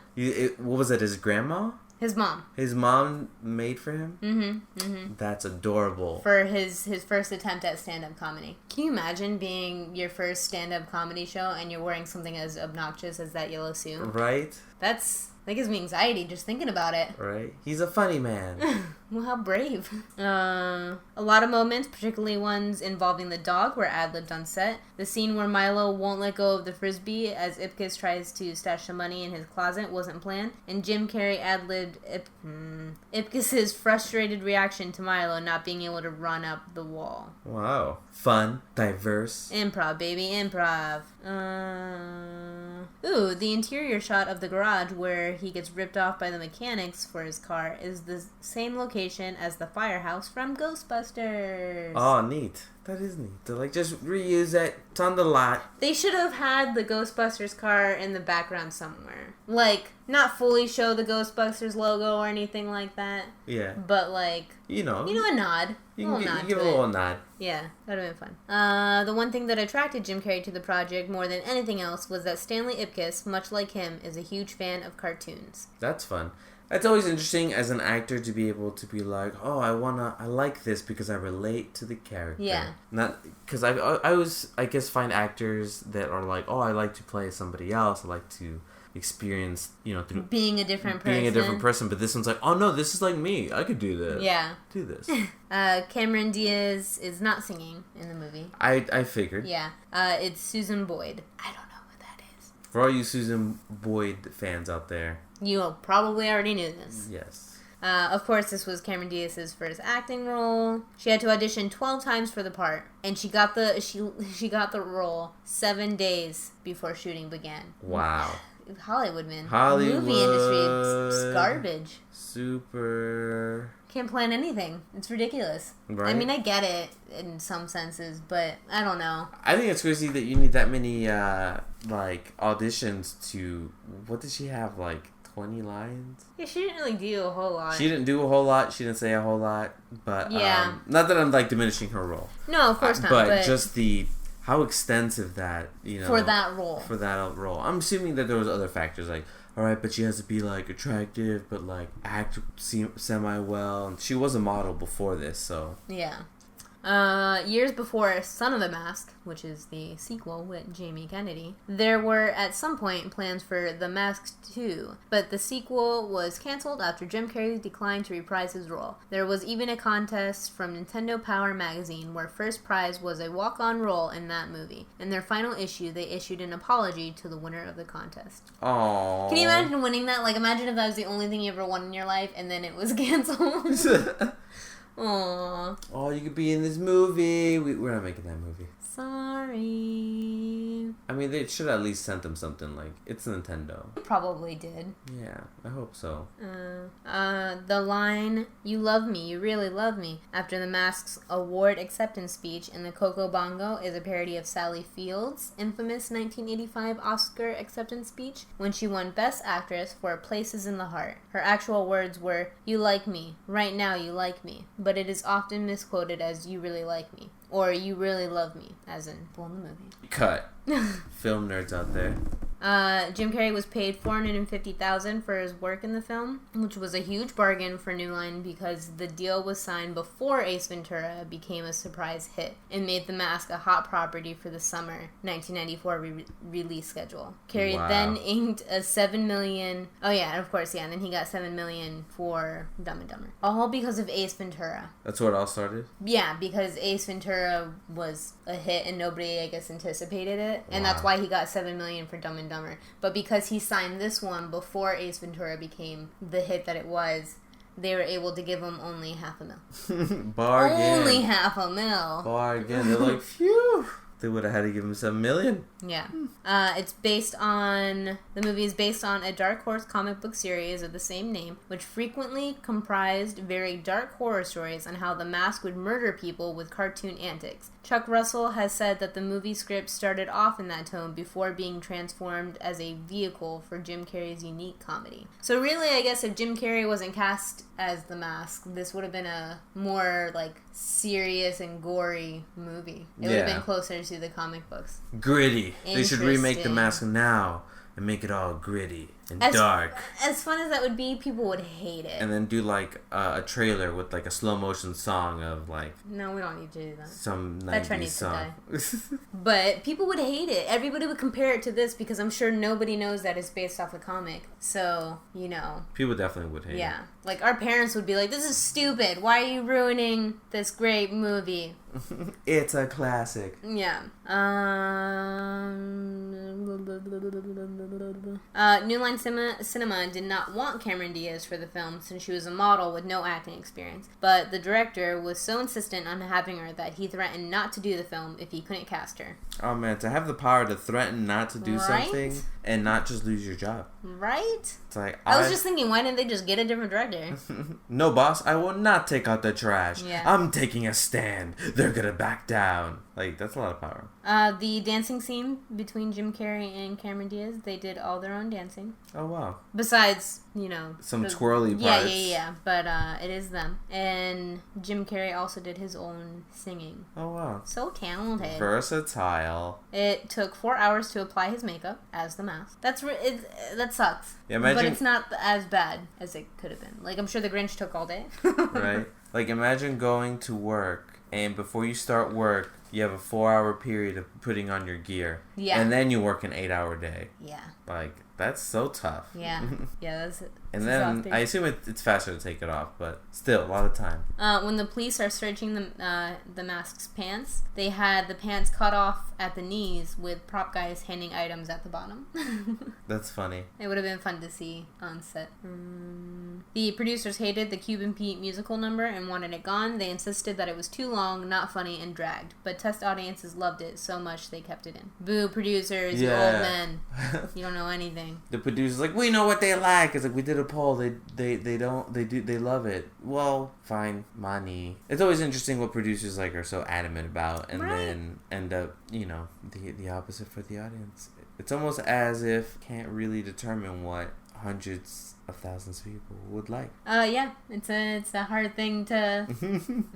What was it, his grandma? His mom. His mom made for him? Mm-hmm. That's adorable. For his first attempt at stand-up comedy. Can you imagine being your first stand-up comedy show and you're wearing something as obnoxious as that yellow suit? Right? That gives me anxiety just thinking about it. Right? He's a funny man. Well, how brave. A lot of moments, particularly ones involving the dog, were ad-libbed on set. The scene where Milo won't let go of the frisbee as Ipkiss tries to stash some money in his closet wasn't planned. And Jim Carrey ad-libbed Ipkiss's frustrated reaction to Milo not being able to run up the wall. Wow. Fun. Diverse. Improv, baby. Improv. The interior shot of the garage where he gets ripped off by the mechanics for his car is the same location as the firehouse from Ghostbusters. Oh, neat. That is neat. To just reuse it. It's on the lot. They should have had the Ghostbusters car in the background somewhere. Not fully show the Ghostbusters logo or anything like that. Yeah. But a nod. You can give a little nod. Yeah, that would have been fun. The one thing that attracted Jim Carrey to the project more than anything else was that Stanley Ipkiss, much like him, is a huge fan of cartoons. That's fun. It's always interesting as an actor to be able to be like, oh, I like this because I relate to the character. Yeah. Not because I always, I guess, find actors that are like, oh, I like to play somebody else. I like to experience, through being a different person. But this one's like, oh no, this is like me. I could do this. Yeah. Do this. Cameron Diaz is not singing in the movie. I figured. Yeah. It's Susan Boyd. I don't know what that is. For all you Susan Boyd fans out there. You probably already knew this. Yes. Of course, this was Cameron Diaz's first acting role. She had to audition 12 times for the part, and she got the role 7 days before shooting began. Wow. Hollywood, man. Hollywood. Movie industry, it's garbage. Super. Can't plan anything. It's ridiculous. Right? I mean, I get it in some senses, but I don't know. I think it's crazy that you need that many auditions to. What did she have? 20 lines. Yeah, she didn't really do a whole lot. She didn't do a whole lot. She didn't say a whole lot. But yeah. Not that I'm like diminishing her role. No, of course not. But just how extensive that, for that role. For that role. I'm assuming that there was other factors like, all right, but she has to be like attractive, but like act semi well. And she was a model before this, so yeah. Years before Son of the Mask, which is the sequel with Jamie Kennedy, there were at some point plans for The Mask 2, but the sequel was canceled after Jim Carrey declined to reprise his role. There was even a contest from Nintendo Power magazine where first prize was a walk-on role in that movie. In their final issue, they issued an apology to the winner of the contest. Aww. Can you imagine winning that? Like, imagine if that was the only thing you ever won in your life and then it was canceled. Aww. Oh, you could be in this movie. We're not making that movie. Sorry. I mean, they should at least sent them something like, it's Nintendo. Probably did. Yeah, I hope so. The line, "You love me, you really love me," after the Mask's award acceptance speech in the Coco Bongo is a parody of Sally Field's infamous 1985 Oscar acceptance speech when she won Best Actress for Places in the Heart. Her actual words were, "You like me. Right now you like me." But it is often misquoted as "you really like me." Or "you really love me," as in full in the movie. Cut. Film nerds out there. Jim Carrey was paid $450,000 for his work in the film, which was a huge bargain for New Line because the deal was signed before Ace Ventura became a surprise hit and made The Mask a hot property for the summer 1994 release schedule. Carrey then inked a $7 million. Oh yeah, and of course, yeah, and then he got $7 million for Dumb and Dumber, all because of Ace Ventura. That's where it all started. Yeah, because Ace Ventura was a hit and nobody, I guess, anticipated it, and that's why he got $7 million for Dumb and Dumber. But because he signed this one before Ace Ventura became the hit that it was, they were able to give him only $500,000. Bargain. Only $500,000. Bargain. They're like, phew. They would have had to give him $7 million. Yeah. The movie is based on a Dark Horse comic book series of the same name, which frequently comprised very dark horror stories on how the Mask would murder people with cartoon antics. Chuck Russell has said that the movie script started off in that tone before being transformed as a vehicle for Jim Carrey's unique comedy. So really, I guess if Jim Carrey wasn't cast as the Mask, this would have been a more, like, serious and gory movie. It would have been closer to the comic books. Gritty. They should remake The Mask now and make it all gritty and dark. As fun as that would be, people would hate it. And then do like a trailer with like a slow motion song of like... No, we don't need to do that. Some 90s that trend needs song. To die. But people would hate it. Everybody would compare it to this because I'm sure nobody knows that it's based off a comic. So, you know. People definitely would hate it. Yeah. Like, our parents would be like, "This is stupid. Why are you ruining this great movie?" It's a classic. Yeah. New Line Cinema did not want Cameron Diaz for the film since she was a model with no acting experience, but the director was so insistent on having her that he threatened not to do the film if he couldn't cast her. Oh man, to have the power to threaten not to do something and not just lose your job. Right? It's like, I was just thinking, why didn't they just get a different director? No, boss, I will not take out the trash. Yeah. I'm taking a stand. They're gonna back down. Like, that's a lot of power. The dancing scene between Jim Carrey and Cameron Diaz, they did all their own dancing. Oh, wow. Besides, you know... Some twirly parts. Yeah. But it is them. And Jim Carrey also did his own singing. Oh, wow. So talented. Versatile. It took 4 hours to apply his makeup as the Mask. That sucks. Yeah, imagine... But it's not as bad as it could have been. Like, I'm sure the Grinch took all day. Right? Like, imagine going to work, and before you start work, you have a 4-hour period of putting on your gear. Yeah. And then you work an 8-hour day. Yeah. Like, that's so tough. Yeah. Yeah, that's it. And then, I assume it's faster to take it off, but still, a lot of time. When the police are searching the Mask's pants, they had the pants cut off at the knees with prop guys handing items at the bottom. That's funny. It would have been fun to see on set. The producers hated the Cuban Pete musical number and wanted it gone. They insisted that it was too long, not funny, and dragged. But test audiences loved it so much they kept it in. Boo, producers, you old men. You don't know anything. The producers like, we know what they like. It's like, we did a poll. They love it. Well, fine, money. It's always interesting what producers like are so adamant about, and then end up, you know, the opposite for the audience. It's almost as if can't really determine what hundreds of thousands of people would like. Yeah, it's a hard thing to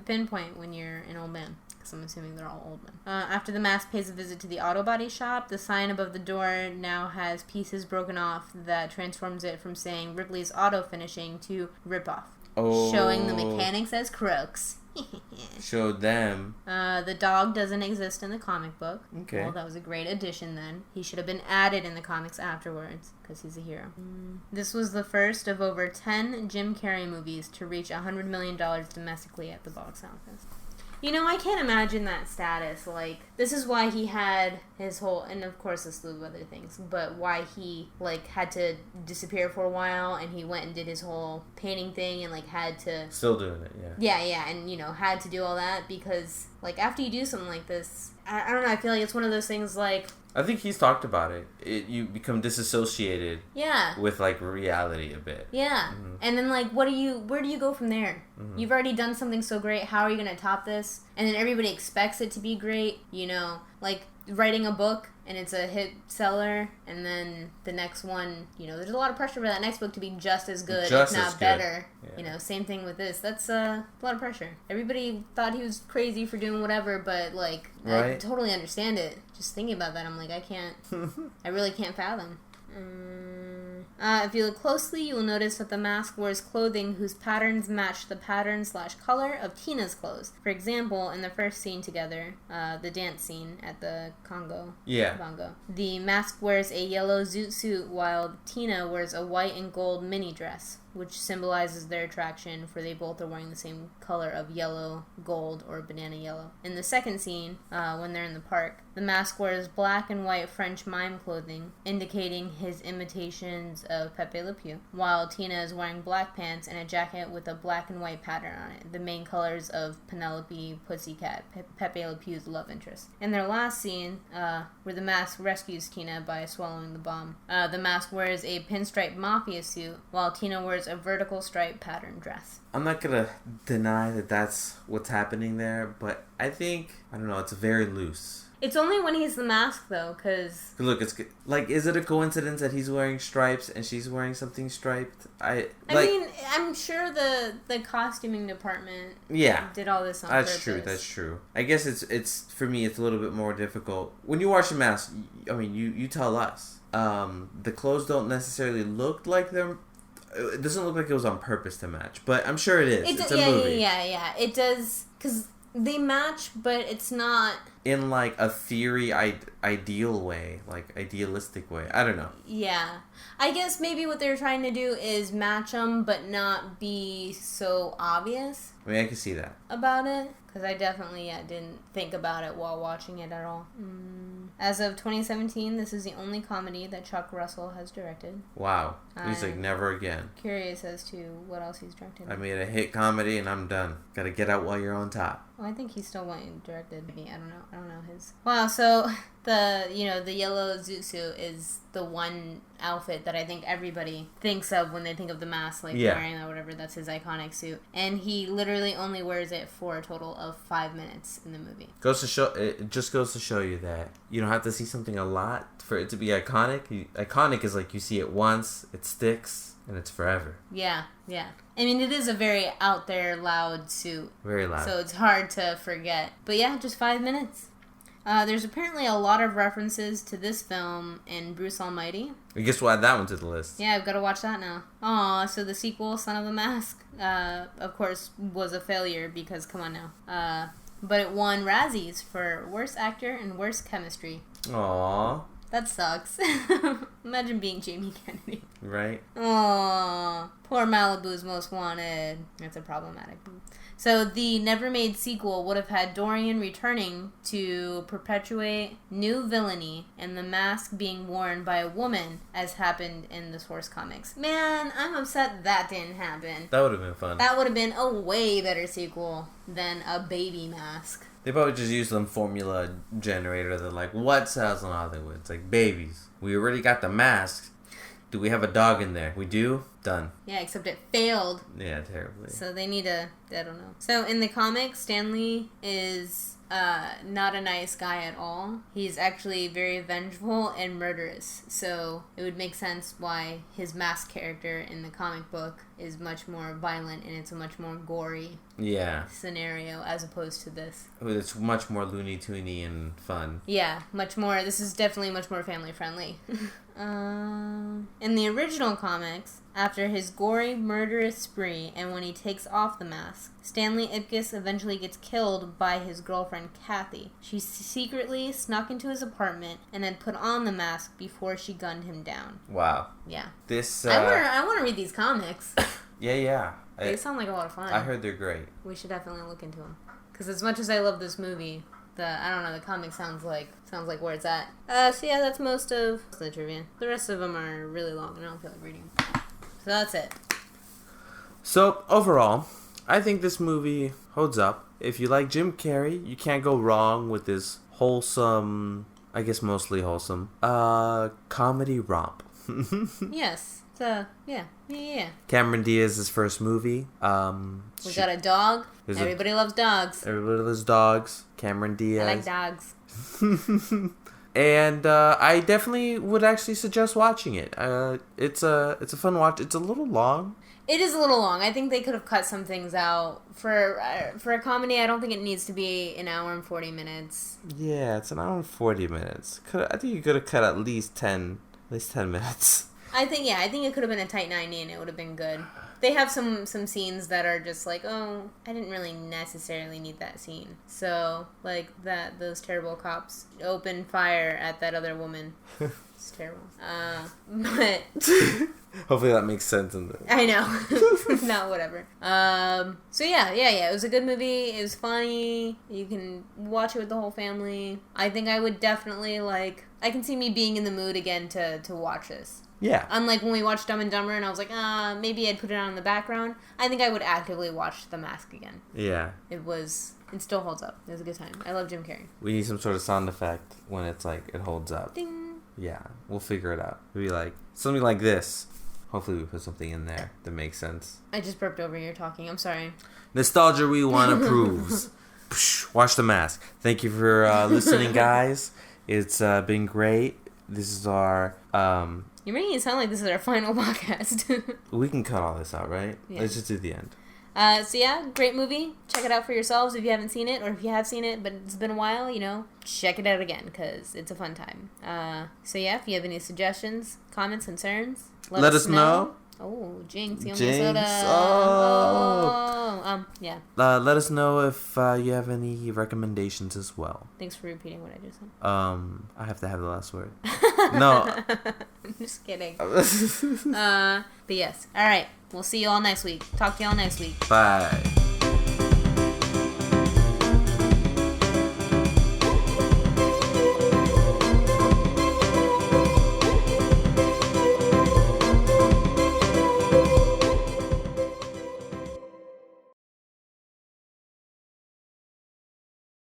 pinpoint when you're an old man. Because I'm assuming they're all old men. After the mask pays a visit to the auto body shop, the sign above the door now has pieces broken off that transforms it from saying Ripley's Auto Finishing to Rip Off. Oh. Showing the mechanics as crooks. Showed them. The dog doesn't exist in the comic book. Okay. Well, that was a great addition then. He should have been added in the comics afterwards, because he's a hero. This was the first of over 10 Jim Carrey movies to reach $100 million domestically at the box office. You know, I can't imagine that status. Like, this is why he had his whole, and of course a slew of other things, but why he, like, had to disappear for a while, and he went and did his whole painting thing, and, like, had to... Still doing it, yeah. Yeah, and, you know, had to do all that, because, like, after you do something like this, I don't know, I feel like it's one of those things, like... I think he's talked about it. You become disassociated with, like, reality a bit. Yeah. Mm-hmm. And then, like, where do you go from there? Mm-hmm. You've already done something so great. How are you going to top this? And then everybody expects it to be great, you know? Like, writing a book, and it's a hit seller, and then the next one, you know, there's a lot of pressure for that next book to be just as good, if not better. Yeah. You know, same thing with this. That's a lot of pressure. Everybody thought he was crazy for doing whatever, but, like, right? I totally understand it. Just thinking about that, I'm like, I can't, I really can't fathom. If you look closely, you will notice that the mask wears clothing whose patterns match the pattern/color of Tina's clothes. For example, in the first scene together, the dance scene at the Congo. Yeah. Bongo. The mask wears a yellow zoot suit while Tina wears a white and gold mini dress, which symbolizes their attraction, for they both are wearing the same color of yellow, gold, or banana yellow. In the second scene, when they're in the park, the mask wears black and white French mime clothing, indicating his imitations of Pepe Le Pew, while Tina is wearing black pants and a jacket with a black and white pattern on it, the main colors of Penelope Pussycat, Pepe Le Pew's love interest. In their last scene, where the mask rescues Tina by swallowing the bomb, the mask wears a pinstripe mafia suit, while Tina wears a vertical stripe pattern dress. I'm not gonna deny that that's what's happening there, but I think, I don't know, it's very loose. It's only when he's the mask, though, because... Look, it's like, is it a coincidence that he's wearing stripes and she's wearing something striped? I mean, I'm sure the costuming department did all this on purpose. That's true. I guess it's for me, it's a little bit more difficult. When you watch the mask, I mean, you tell us. The clothes don't necessarily look like they're... It doesn't look like it was on purpose to match, but I'm sure it is. It's a movie. Yeah. It does, because they match, but it's not... In, like, a theory ideal way, like, idealistic way. I don't know. Yeah. I guess maybe what they're trying to do is match them, but not be so obvious. I mean, I can see that. About it. Because I definitely didn't think about it while watching it at all. As of 2017, this is the only comedy that Chuck Russell has directed. Wow. He's like, never again. Curious as to what else he's directed. I made a hit comedy and I'm done. Gotta get out while you're on top. Well, I think he's still directed. I don't know his. Wow, so the yellow zoot suit is the one outfit that I think everybody thinks of when they think of the mask, like wearing that, whatever. That's his iconic suit, and he literally only wears it for a total of 5 minutes in the movie. It just goes to show you that you don't have to see something a lot for it to be iconic. Iconic is like you see it once, it sticks, and it's forever. Yeah. I mean, it is a very out there, loud suit. Very loud. So it's hard to forget. But yeah, just 5 minutes. There's apparently a lot of references to this film in Bruce Almighty. I guess we'll add that one to the list. Yeah, I've got to watch that now. Aw, so the sequel, Son of the Mask, of course, was a failure because, come on now. But it won Razzies for Worst Actor and Worst Chemistry. Aww. That sucks. Imagine being Jamie Kennedy. Right. Aww. Poor Malibu's Most Wanted. That's a problematic move. So the never-made sequel would have had Dorian returning to perpetuate new villainy and the mask being worn by a woman, as happened in the source comics. Man, I'm upset that didn't happen. That would have been fun. That would have been a way better sequel than a baby mask. They probably just used some formula generator that, like, what sells in Hollywood? It's like, babies. We already got the mask. Do we have a dog in there? We do? Done. Yeah, except it failed. Yeah, terribly. So they need to, I don't know. So in the comics, Stanley is not a nice guy at all. He's actually very vengeful and murderous. So it would make sense why his masked character in the comic book is much more violent and it's a much more gory scenario as opposed to this. It's much more Looney Toony and fun. Yeah, much more. This is definitely much more family friendly. In the original comics, after his gory, murderous spree and when he takes off the mask, Stanley Ipkiss eventually gets killed by his girlfriend Kathy. She secretly snuck into his apartment and then put on the mask before she gunned him down. Wow. Yeah. This. I want to read these comics. Yeah. They sound like a lot of fun. I heard they're great. We should definitely look into them. Because as much as I love this movie, the comic sounds like where it's at. So yeah, that's most of the trivia. The rest of them are really long and I don't feel like reading. So that's it. So overall, I think this movie holds up. If you like Jim Carrey, you can't go wrong with this wholesome, I guess mostly wholesome, comedy romp. Yes. So yeah. Cameron Diaz's first movie. We got a dog. Everybody loves dogs. Everybody loves dogs. Cameron Diaz. I like dogs. And I definitely would actually suggest watching it. It's a fun watch. It's a little long. It is a little long. I think they could have cut some things out. For a comedy, I don't think it needs to be an hour and 40 minutes. Yeah, it's an hour and 40 minutes. I think you could have cut at least 10 minutes. I think it could have been a tight 90 and it would have been good. They have some scenes that are just like, oh, I didn't really necessarily need that scene. So, like, those terrible cops open fire at that other woman. It's terrible. But... Hopefully that makes sense in the... I know. No, whatever. So yeah. It was a good movie. It was funny. You can watch it with the whole family. I think I would definitely, I can see me being in the mood again to watch this. Yeah. Unlike when we watched Dumb and Dumber and I was like, maybe I'd put it on in the background. I think I would actively watch The Mask again. Yeah. It still holds up. It was a good time. I love Jim Carrey. We need some sort of sound effect when it's like, it holds up. Ding. Yeah. We'll figure it out. Maybe something like this. Hopefully we put something in there that makes sense. I just burped over here talking. I'm sorry. Nostalgia we want to prove. Watch The Mask. Thank you for listening, guys. It's been great. This is our... You're making it sound like this is our final podcast. We can cut all this out, right? Yeah. Let's just do the end. So yeah, great movie. Check it out for yourselves if you haven't seen it, or if you have seen it but it's been a while, check it out again because it's a fun time. So yeah, if you have any suggestions, comments, concerns, let us know. Oh, Jinx, you owe me a soda. Yeah. Let us know if you have any recommendations as well. Thanks for repeating what I just said. I have to have the last word. No. I'm just kidding. But yes. All right. We'll see you all next week. Talk to you all next week. Bye.